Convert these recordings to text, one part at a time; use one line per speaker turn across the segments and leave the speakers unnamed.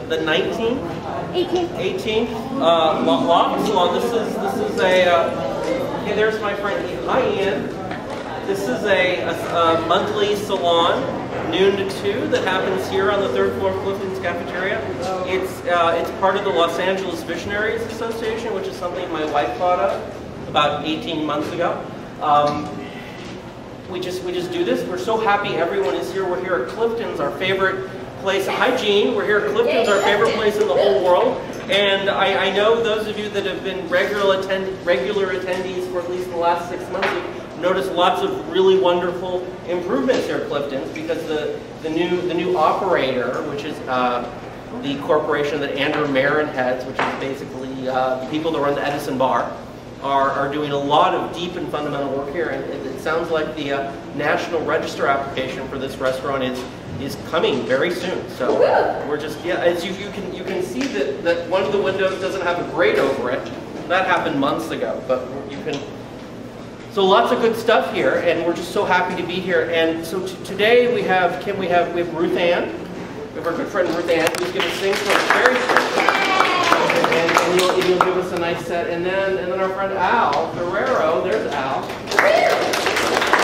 the 19th?
18th.
18th. Los Salon. This is a. Hey, there's my friend. Hi, Ian. This is a monthly salon, noon to 2, that happens here on the 3rd floor of Clifton's Cafeteria. It's part of the Los Angeles Visionaries Association, which is something my wife thought of about 18 months ago. We just do this. We're so happy everyone is here. We're here at Clifton's, our favorite place. Hi, Jean. We're here at Clifton's, our favorite place in the whole world. And I know those of you that have been regular attendees for at least the last 6 months have noticed lots of really wonderful improvements here at Clifton's, because the new operator, which is the corporation that Andrew Marin heads, which is basically the people that run the Edison Bar, are doing a lot of deep and fundamental work here. And it sounds like the National Register application for this restaurant is coming very soon. So we're just, yeah, as you can see that one of the windows doesn't have a grate over it. That happened months ago, but you can. So lots of good stuff here, and we're just so happy to be here. And so today we have Ruthann. We have our good friend Ruthann, who's going to sing for us very soon. And you'll give us a nice set. And then our friend Al Ferrero. There's Al.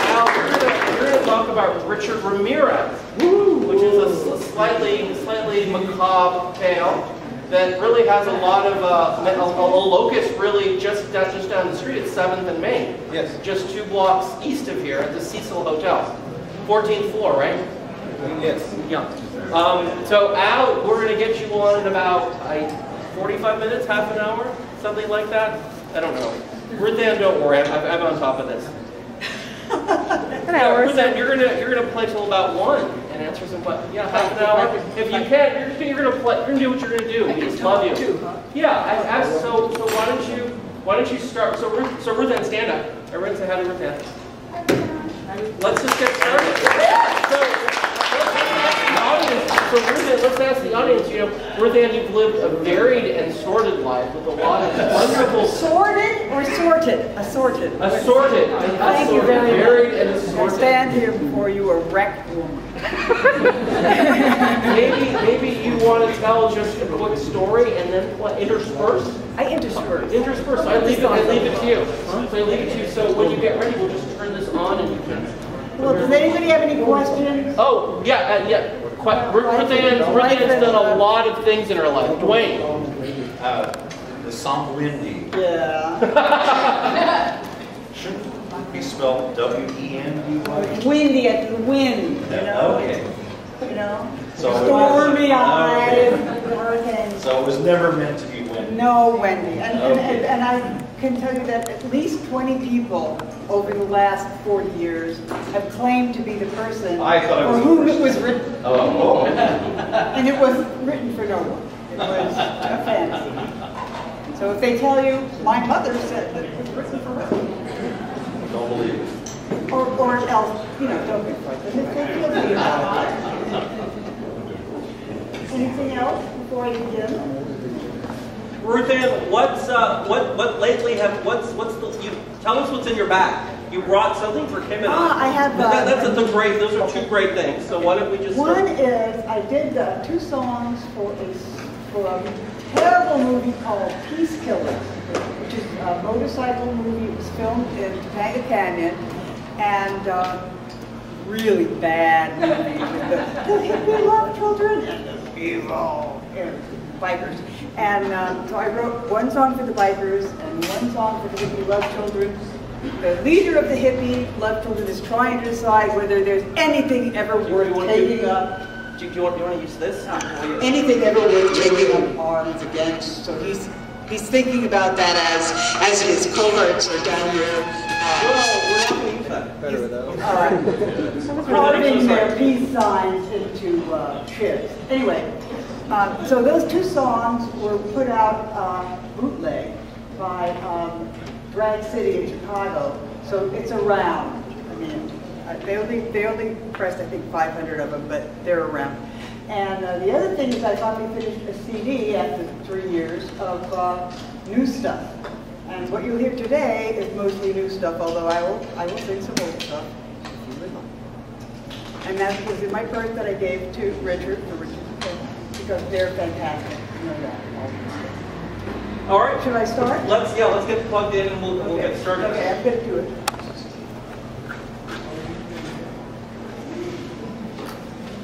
Al, we're going to talk about Richard Ramirez, which is a slightly macabre tale that really has a lot of a locus really just down the street at 7th and Main.
Yes.
Just 2 blocks east of here at the Sill Hotel. 14th floor, right?
Yes.
Yeah. So Al, we're going to get you on in about 45 minutes, half an hour, something like that. I don't know. Ruthann, don't worry, I'm on top of this. Ruthann, you're gonna play till about 1 and answer some questions. Yeah, half an hour. If you can't, you're gonna play. You're gonna do what you're gonna do. We just love you. Yeah. So why don't you start? So Ruthann, stand up. Everyone say hi to Ruthann. Let's just get started. So Ruthann, let's ask the audience, Ruthann, you've lived a varied and sordid life with a lot of wonderful...
Sorted or sorted? Assorted.
Assorted.
Thank you very much.
Varied and assorted.
I stand here before you a wrecked woman.
maybe you want to tell just a quick story and then intersperse?
I intersperse.
Intersperse. I leave it to you. So I leave it to you. So when you get ready, we'll just turn this on and you can...
Well, does anybody have any questions?
Oh, yeah. Ruthan's done a lot of things in her life. Dwayne.
The song Windy.
Yeah.
Shouldn't it be spelled W-E-N-D-Y?
Windy at the wind,
Okay. So
stormy eyes, hurricanes.
So it was never meant to be windy.
No, Wendy. And I can tell you that at least 20 people over the last 40 years have claimed to be the person for whom it was written.
Oh.
And it was written for no one. It was a fantasy. So if they tell you, my mother said that it was written for her.
Don't believe it.
Or else, don't be frightened. Anything else before I begin?
Ruthann, tell us what's in your bag. You brought something for Kim and I.
I have.
Those are 2 great things. So why don't we just start?
One is I did 2 songs for a terrible movie called Peace Killers, which is a motorcycle movie. It was filmed in Topanga Canyon, and really bad movie with the hippie love children and the evil bikers. And so I wrote 1 song for the bikers and 1 song for the hippie love children. The leader of the hippie love children is trying to decide whether there's anything ever worth taking up.
Do you want to use this?
Anything ever worth taking up arms against. So he's thinking about that as his cohorts are down here.
We're not going to use that.
Better without.
All right. Carving their peace signs into ships. Anyway. So those 2 songs were put out bootleg by Drag City in Chicago. So it's around. I mean, they only pressed I think 500 of them, but they're around. And the other thing is I finally finished a CD after 3 years of new stuff. And what you'll hear today is mostly new stuff, although I will sing some old stuff if you would like. And that was in my purse that I gave to Richard for Richard's opinion. because they're fantastic. You know that.
All right.
Should I start?
Let's get plugged in and we'll get started.
Okay, I'm going to do it.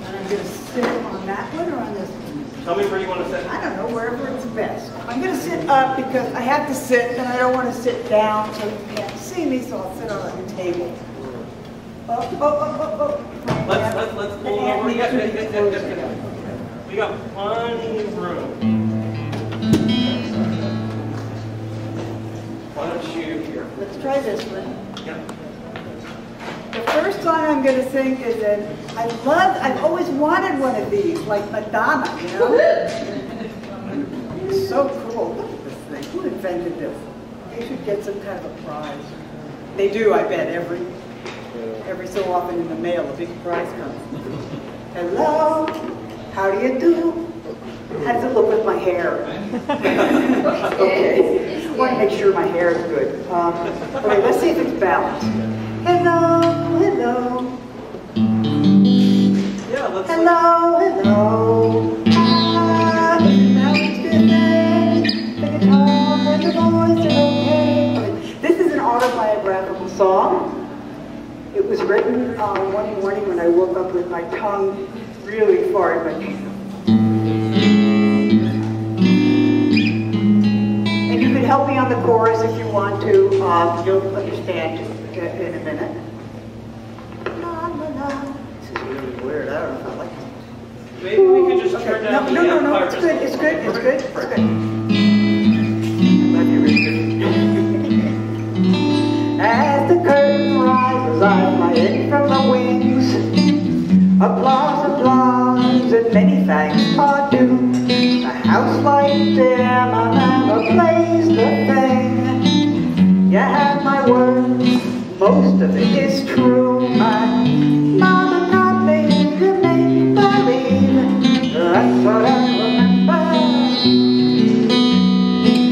And I'm going to sit on that one or on this one?
Tell me where you want to sit.
I don't know, wherever it's best. I'm going to sit up because I have to sit and I don't want to sit down so you can't see me, so I'll sit on the table. Let's pull it over.
We got plenty of room. Why don't you here?
Let's try this one.
Yeah.
The first song I'm going to sing is I've always wanted one of these, like Madonna, you know? It's so cool. Look at this thing. Who invented this? They should get some kind of a prize. They do, I bet, every so often in the mail, a big prize comes. Hello, how do you do? How does it look with my hair? Okay, I want to make sure my hair is good. Okay, let's see if it's balanced. Hello, hello.
Yeah, let's.
Hello, hello. Now it's good day. The guitar and the voice are okay. This is an autobiographical song. It was written one morning when I woke up with my tongue really far in my teeth. And you can help me on the chorus if you want to. You'll understand in a minute. La, la, la. This is really weird. I don't know if I like this.
Maybe we could just turn down the
No, it's good, it's good, it's good, it's good. I love you, Richard. As the curtain rises, I fly in from the wings. Applause, applause, and many thanks are due. A house like dim, I never placed a thing. You have my word, most of it is true. My mama taught me to make believe. That's what I remember.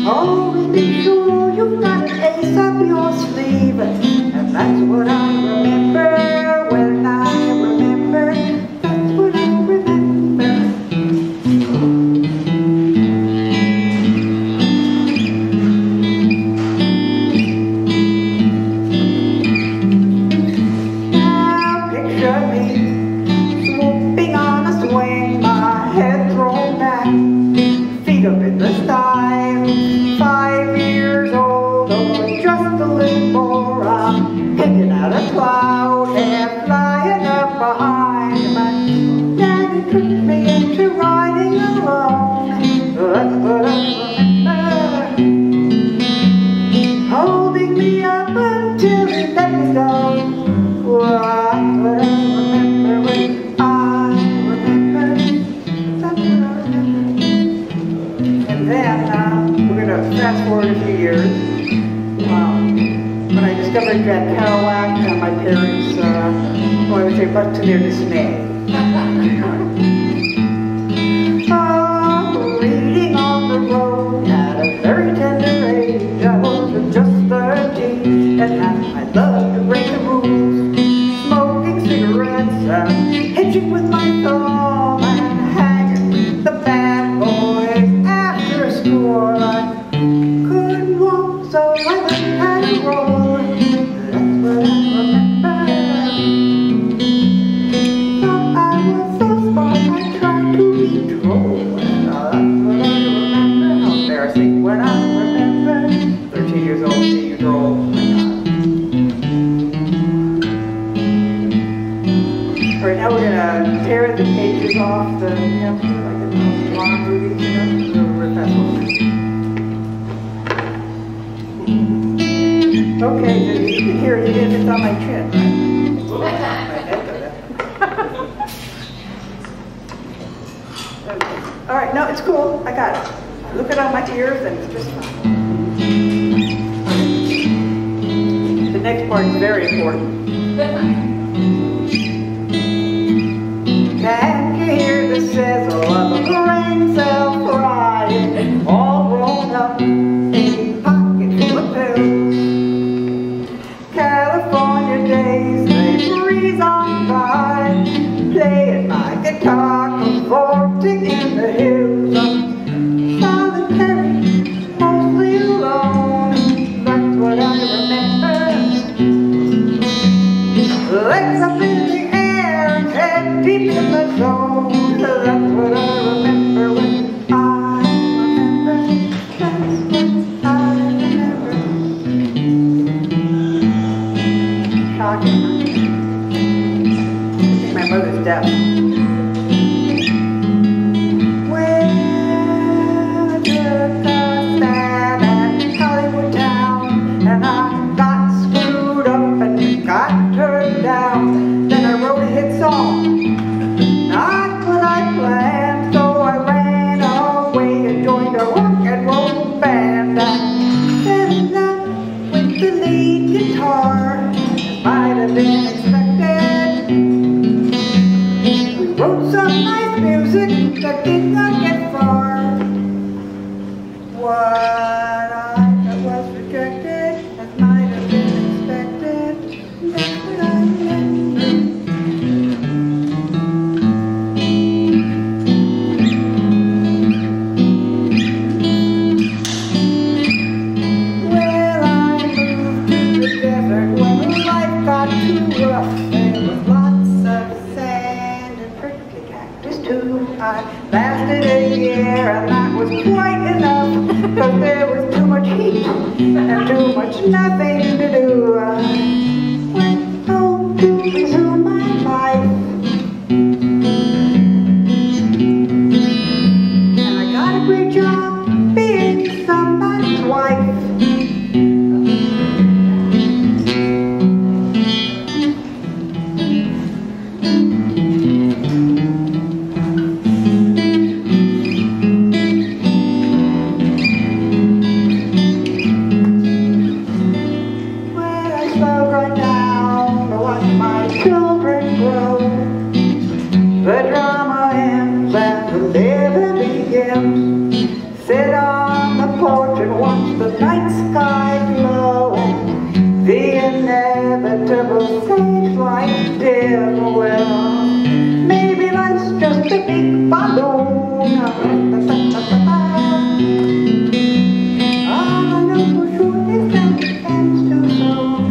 Always be sure you've got an ace up your sleeve. And that's what I remember when I remember. That's what I remember. Now picture me swooping on a swing, my head thrown back, feet up in the sky. 5 years old or just a little more, I'm picking out a cloud and flying up behind. My daddy tricked me into riding alone. That's what I remember. Holding me up until he let me go. That's what I remember when I remember. That's what I remember. And then we're going to fast forward a few years. When I discovered that Kerouac, my parents, I would say, much to their dismay. Reading on the road at a very tender age, I was just 13, and I loved to break the rules, smoking cigarettes and hitching with my thumb and hanging with the bad boys after school. I couldn't walk, so I learned how to roll. That's what I remember. Thought I was so smart, I tried to be droll. That's what I remember. How embarrassing when I remember. 13 years old, seeing you droll. Oh my God. All right, now we're going to tear the pages off the, like the long movies, you know, real fast forward. Okay, you can hear it if it's on my chin, right? All right, no, it's cool. I got it. Look it on my ears and it's just fine. The next part is very important. Can you hear the sizzle of a brain cell frying, all rolled up in a pocket full of pills? California days, they breeze on by, playing my guitar, cavorting in the hills. lead guitar, as might have been expected. We wrote some nice music that did not get far. What I thought was rejected, as might have been expected. That's what I remember. Well, I moved to the desert when life got too rough. There was lots of sand and prickly cactus too. I lasted a year and that was quite enough, because there was too much heat and too much nothing to do. I went home to resume my life, and I got a great job being somebody's wife. The drama ends and the living begins. Sit on the porch and watch the night sky glow. The inevitable sage light dim. Well, maybe that's just a big balloon. All I know for sure is that it ends too soon.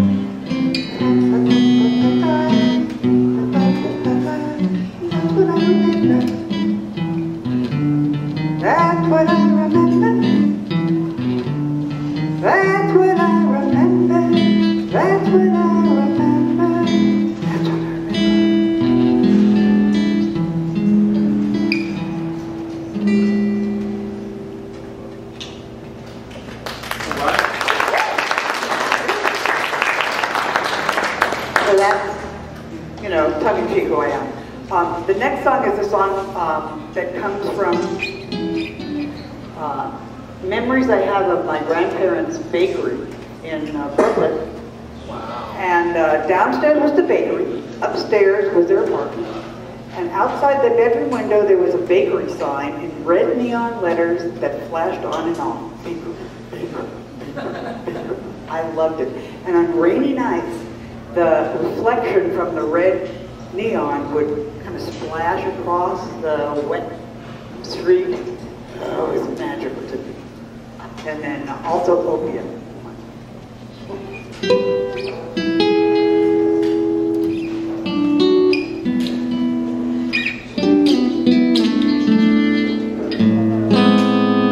That's what I remember. That's what I remember. That's what I remember. That's what I So that's, you know, tongue-in-cheek who I am. The next song is a song that comes from memories I have of my grandparents' bakery in Brooklyn.
Wow.
And downstairs was the bakery, upstairs was their apartment. And outside the bedroom window there was a bakery sign in red neon letters that flashed on and off. Baker, baker, baker, baker. I loved it. And on rainy nights, the reflection from the red neon would kind of splash across the wet street. Oh, it was magical to me. And then also opium.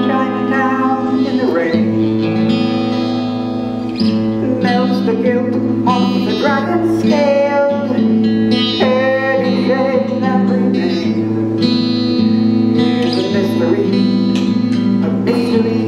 Chinatown in the rain melts the guilt off the dragon scales. Any shade that remains is a mystery of mystery.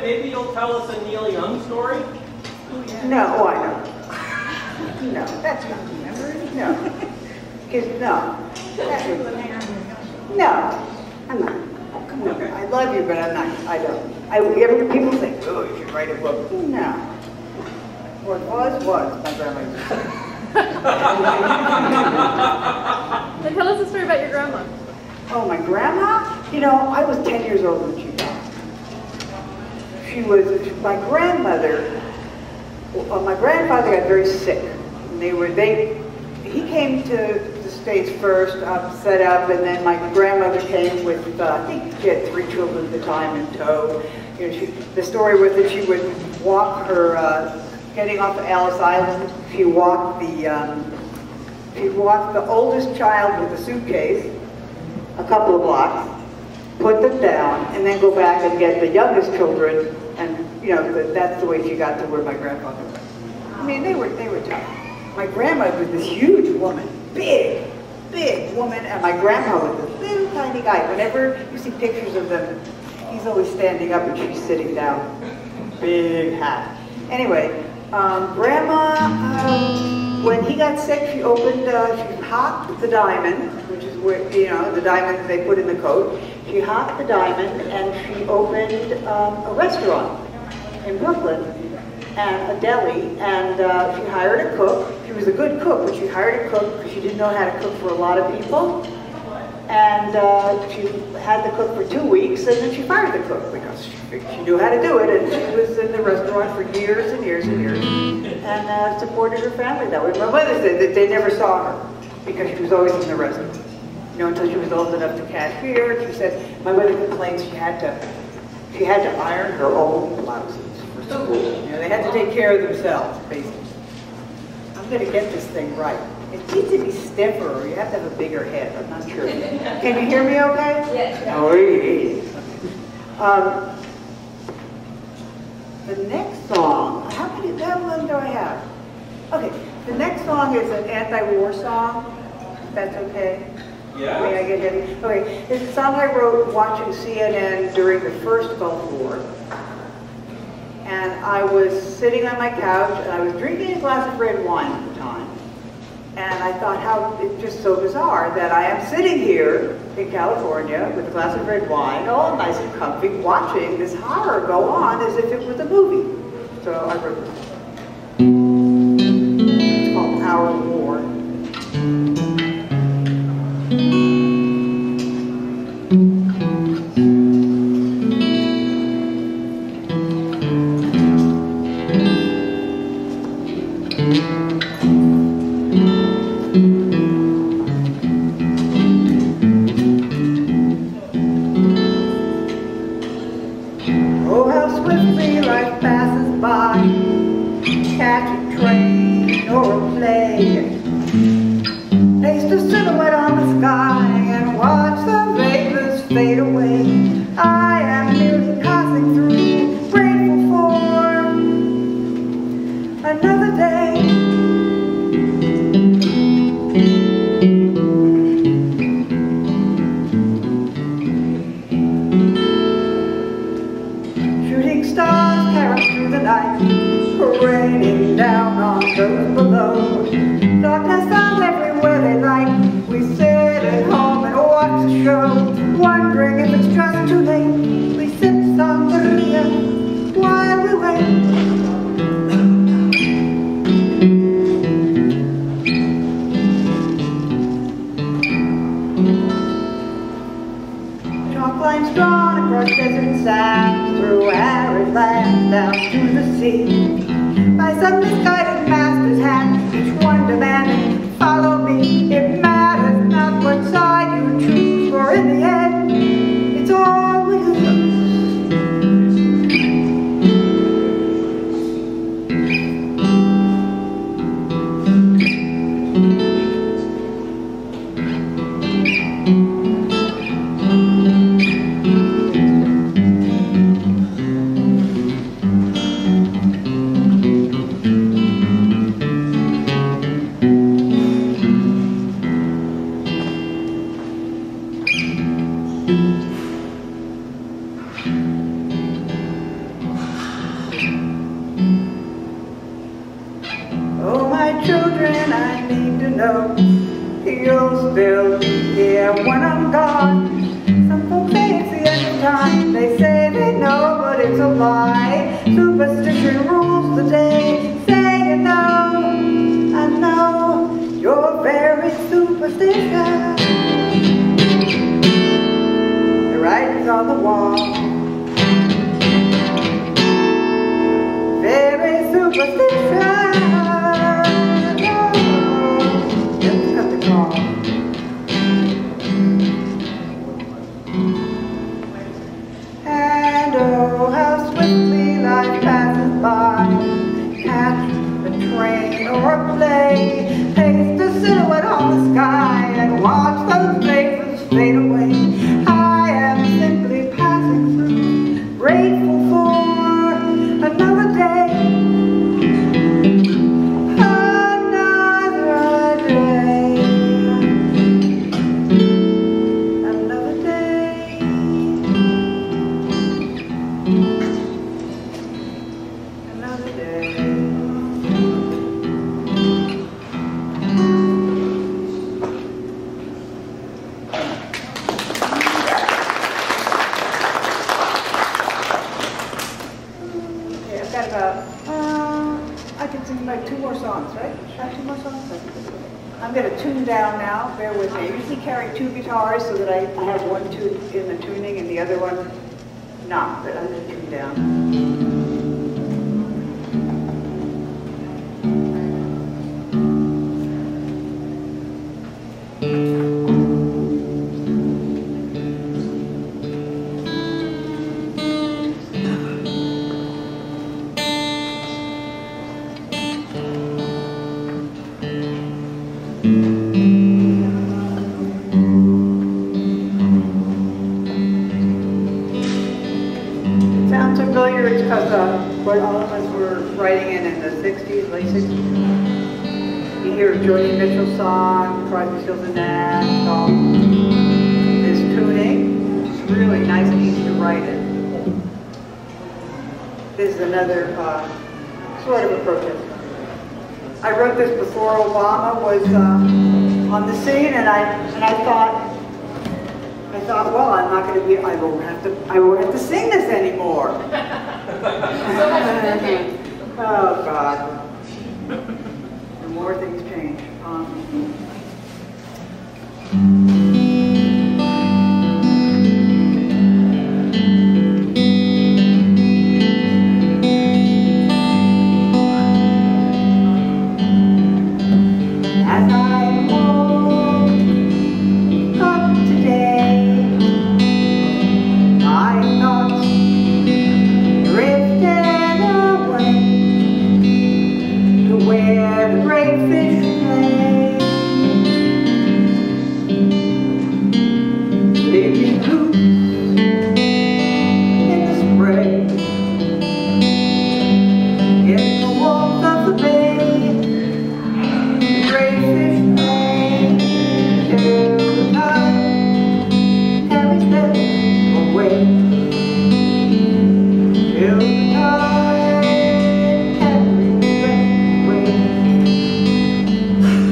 maybe you'll tell us a Neil Young story?
No, oh, I know. No, that's not no. Because no. No, I'm not. No, I love you, but I'm not. I don't. People think, oh, you should write a book. No. What was, my grandma used to say.
Then tell us a story about your grandma.
Oh, my grandma? You know, I was 10 years old when she died. She was, my grandmother, my grandfather got very sick. And he came to the States first, set up, and then my grandmother came with, I think she had 3 children at the time in tow. You know, the story was that she would walk her, getting off of Ellis Island, she walked the oldest child with the suitcase a couple of blocks, put them down, and then go back and get the youngest children, and you know, that's the way she got to where my grandfather was. I mean, they were tough. My grandma was this huge woman, big woman, and my grandpa was this little tiny guy. Whenever you see pictures of them, he's always standing up and she's sitting down. Big hat. Anyway, Grandma, when he got sick, she hocked the diamond, which is where, you know, the diamond that they put in the coat. She hocked the diamond and she opened a restaurant in Brooklyn, and a deli, and she hired a cook. She was a good cook, but she hired a cook because she didn't know how to cook for a lot of people. And she had the cook for 2 weeks, and then she fired the cook because she knew how to do it, and she was in the restaurant for years and years and years, and supported her family that way. My mother said that they never saw her because she was always in the restaurant, you know, until she was old enough to cashier. She said my mother complains she had to iron her own blouses for school. You know, they had to take care of themselves, basically. I'm going to get this thing right. It needs to be stiffer, or you have to have a bigger head. I'm not sure. Can you hear me okay?
Yes.
Oh, yes. The next song, how long do I have? Okay, the next song is an anti-war song, if that's okay.
Yeah.
May I get heavy? Okay, it's a song I wrote watching CNN during the first Gulf War. And I was sitting on my couch, and I was drinking a glass of red wine at the time. And I thought how it's just so bizarre that I am sitting here in California with a glass of red wine, all nice and comfy, watching this horror go on as if it was a movie. So I wrote this. It's called Our War. know you'll still be here when I'm gone. Some folks say it's the end of time. They say they know, but it's a lie. Superstition rules the day. Say you know, I know you're very superstitious. The writing's on the wall. Very superstitious. Let's cut the call. And oh, how swiftly life passes by. Catch a train or a play. Paste a silhouette on the sky and watch those faces fade away. I am simply passing through, grateful for another day. Another day. Another day. Another day. Okay, I've got about, I can sing like 2 more songs, right? Have 2 more songs? I'm going to tune down now, bear with me. I usually carry 2 guitars so that I have one tune in the tuning and the other one not, but I'm going to tune down. Sounds familiar, it's because what all of us were writing in the 60s, late 60s. You hear Joni Mitchell's song, Crosby, Sill, and Nash, all this tuning, which is really nice and easy to write in. This is another sort of a protest. I wrote this before Obama was on the scene, and I thought, well, I'm not going to be, I won't have to sing this anymore. Oh, God. The more things change. As I woke up today, my thoughts drifted away to where the great fish play. Leave me loose in the spray, in the warmth of the bay. The great fish play till the tide carries them away. Till the tide carries them away.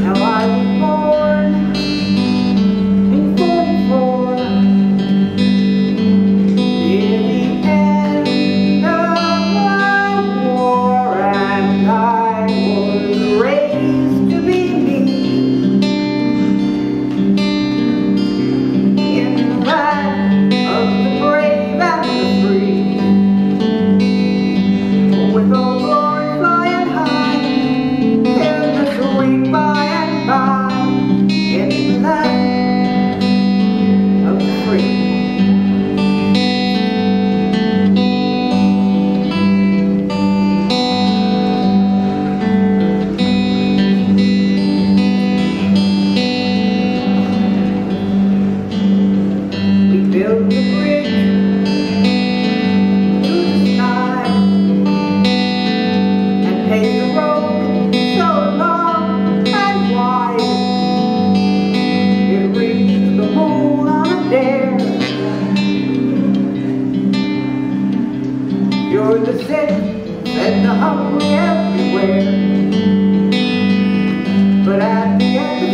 Now I was born in 44, near the end of my war, and I was raised to be me in the land of the brave and the free. With all glory flying high, in the sweet by and by, in the land of the free. We built the bridge to the sky, and paved the road so long and wide. It reached the moon on a dare. Cured the sick, fed the hungry everywhere. But at the end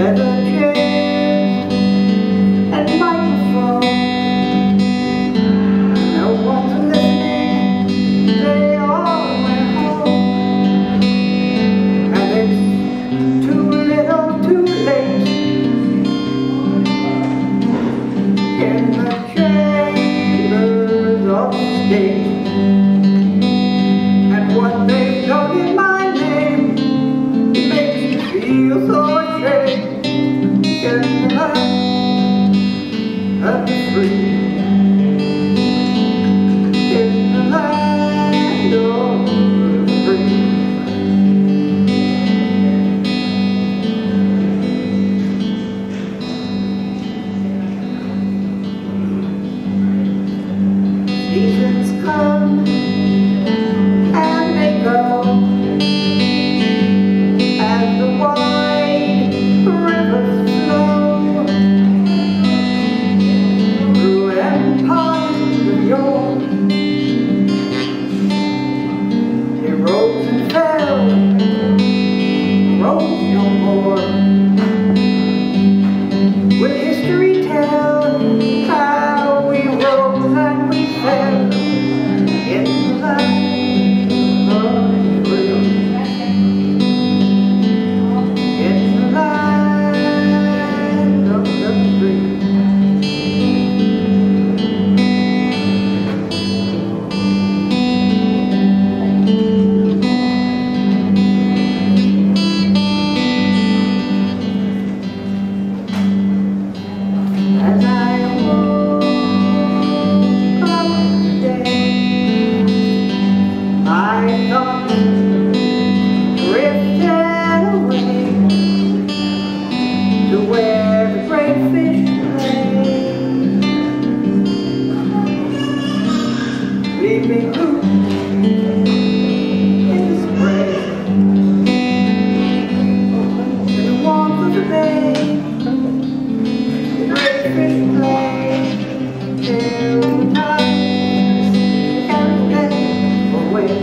leather chairs and microphone. No one's listening, they all went home. And it's too little, too late in the chambers of state. And what they've done in my name makes me feel so ashamed. In the land of the free, in the land of the free. Seasons come and they go, as the wide rivers flow through empires of yore. They rose and fell, rose no more. Will history tell how we rose and we fell in the land of freedom? In the land of the free. As I woke up today, my thoughts drifted away to where the great fish play, leaving loose in the spray. In the warmth of the bay, the great fish play till the tide and day away.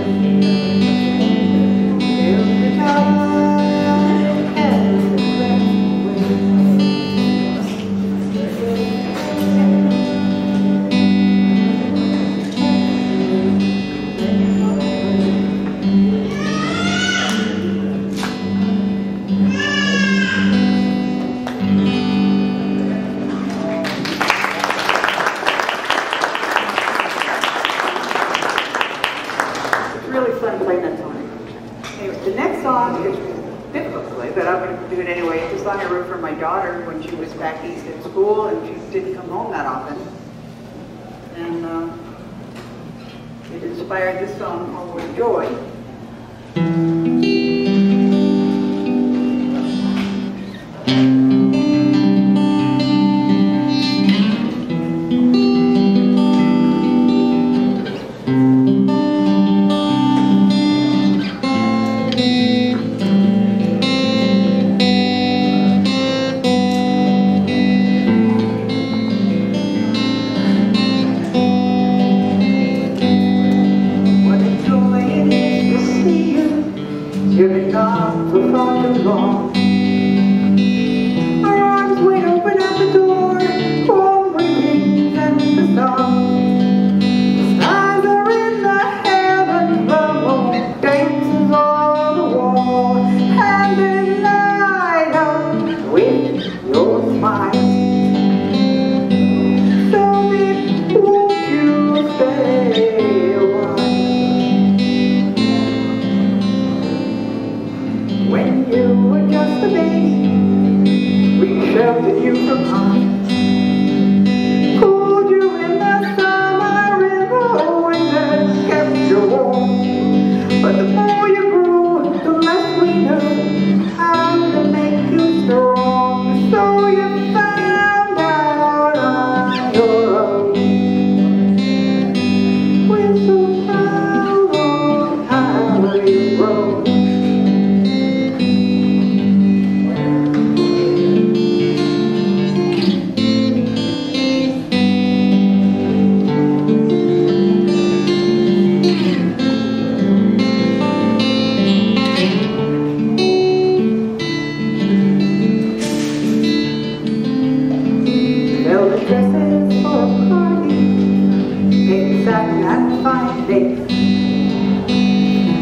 Till the tide and day away. It's really fun playing that song. Anyway, the next song is difficult to play, but I'm going to do it anyway. It's a song I wrote for my daughter when she was back east at school, and she didn't come home that often. And it inspired this song called With Joy. What a joy it is to see you, giving God for far too long. Our arms wide open at the door, warm wings and the song. The stars are in the heavens, the moon dances on the wall, and they light up with your smile. So deep, won't you stay a while? When you were just a baby, we sheltered you from harm, cooled you in the summer river winter, kept you warm. But the more you grew, the less we knew how to make you strong. So you found out on your own. We're so proud of how you've grown. fine day.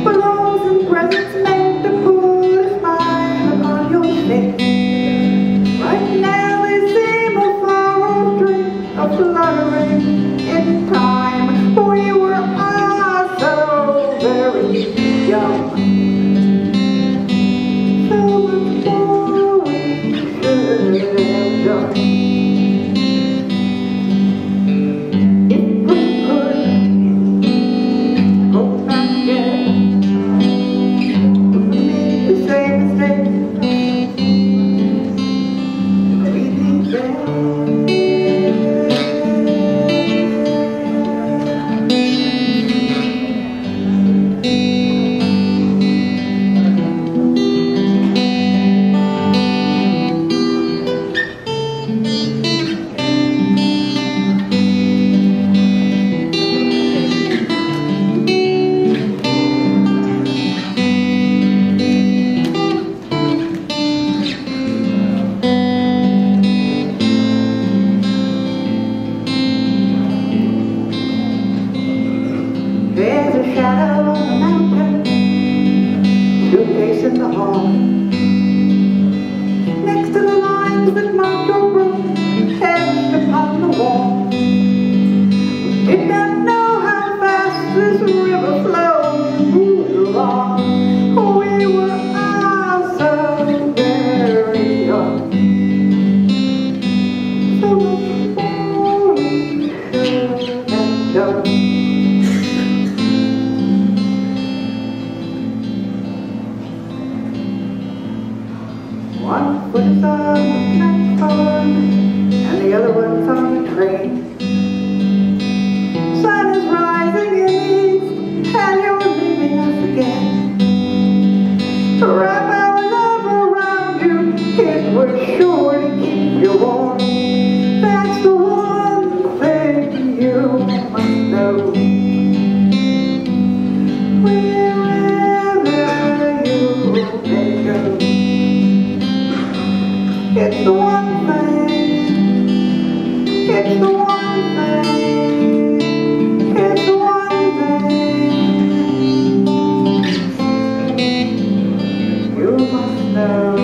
Balloons and presents meant to put a smile upon your face. Right now they seem a far-off dream, a fluttering in time. We were all so very young. So much more we should have done. If we could go back again, we would make the same mistake. We'd be there. There's a shadow on the mountain, suitcase in the hall. Next to the lines that mark your room, etched upon the wall. We did not know how fast this river flows and moved along. We were all so very young. So much more we should have done. One foot is on the platform, and the other one's on the train. Sun is rising in the east, and you're leaving us again. Wrap our love around you, it was sure to keep you warm. That's the one thing you must know. Wherever you may go, it's the one thing, it's the one thing, it's the one thing you must know.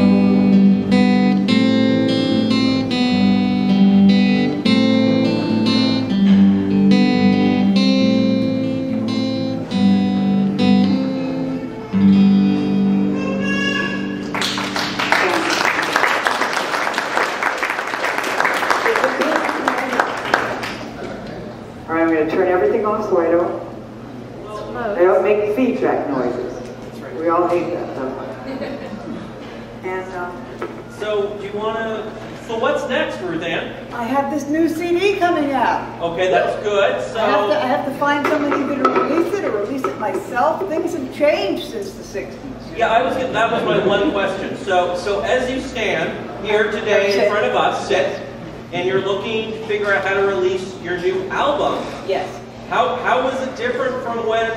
I'm going to turn everything off so I don't make feedback noises. We all hate that stuff. And
So, do you want to? So, what's next, Ruthann?
I have this new CD coming out.
Okay, that's good. So,
I have to find somebody who can release it or release it myself. Things have changed since the 60s.
yeah, that was my one question. So as you stand here today in front of us, sit, and you're looking to figure out how to release your new album.
Yes.
How is it different from when,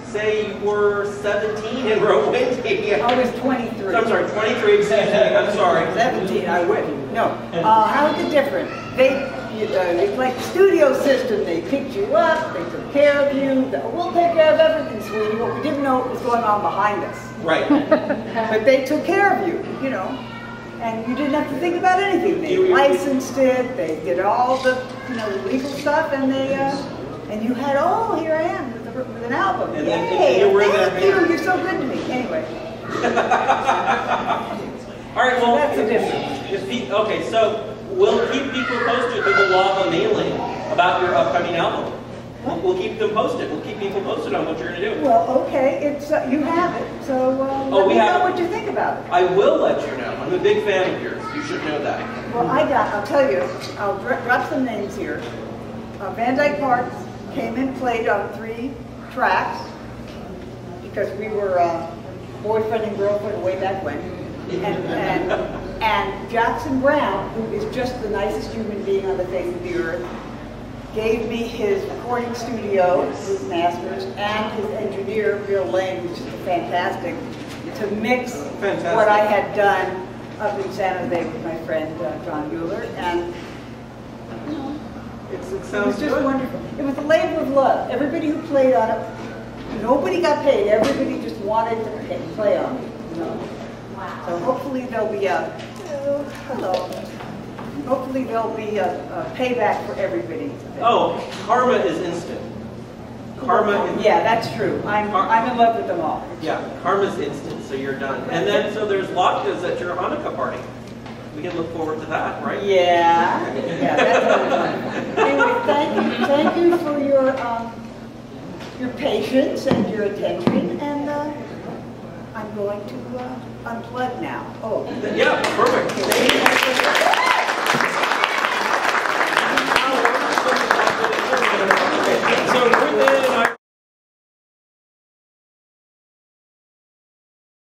say, you were 17 and wrote Windy?
I was 23.
I'm sorry, 23, excuse me, I'm sorry.
17, I wouldn't. No. How is it different? It's like the studio system. They picked you up, they took care of you. We'll take care of everything, sweetie. But we didn't know what was going on behind us.
Right.
But they took care of you, you know. And you didn't have to think about anything. They licensed it, they did all the, the legal stuff, and they, and you had, oh, here I am with an album.
And
Yay!
you were
Thank you, you're so good to me. Anyway.
All right, well,
that's the difference.
Okay, so we'll keep people posted through the law of a mailing about your upcoming album. We'll keep them posted. We'll keep people posted on what you're going to do.
Well, okay, it's you have it, so let me know what you think about it.
I will let you know. I'm a big fan of yours. You should know that.
Well, I'll tell you, I'll drop some names here. Dyke Parks came and played on 3 tracks because we were boyfriend and girlfriend way back when. And Jackson Brown, who is just the nicest human being on the face of the earth, gave me his recording studio, his masters, and his engineer, Bill Lane, which is fantastic, to mix what I had done up in San Jose with my friend John Mueller. And
It
It
sounds
was just
good.
wonderful. It was a labor of love. Everybody who played on it, nobody got paid. Everybody just wanted to play on it. You know?
Wow.
So hopefully there'll be a hello. Hopefully there'll be a payback for everybody.
Oh, karma is instant. Karma is,
Yeah, that's true. I'm in love with them all.
yeah, karma's instant, so you're done. And then, so there's latkes at your Hanukkah party. We can look forward to that, right?
Yeah, that's always wonderful. Anyway, thank you for your patience and your attention, and I'm going to unplug now. Oh,
Yeah, perfect. Thank you.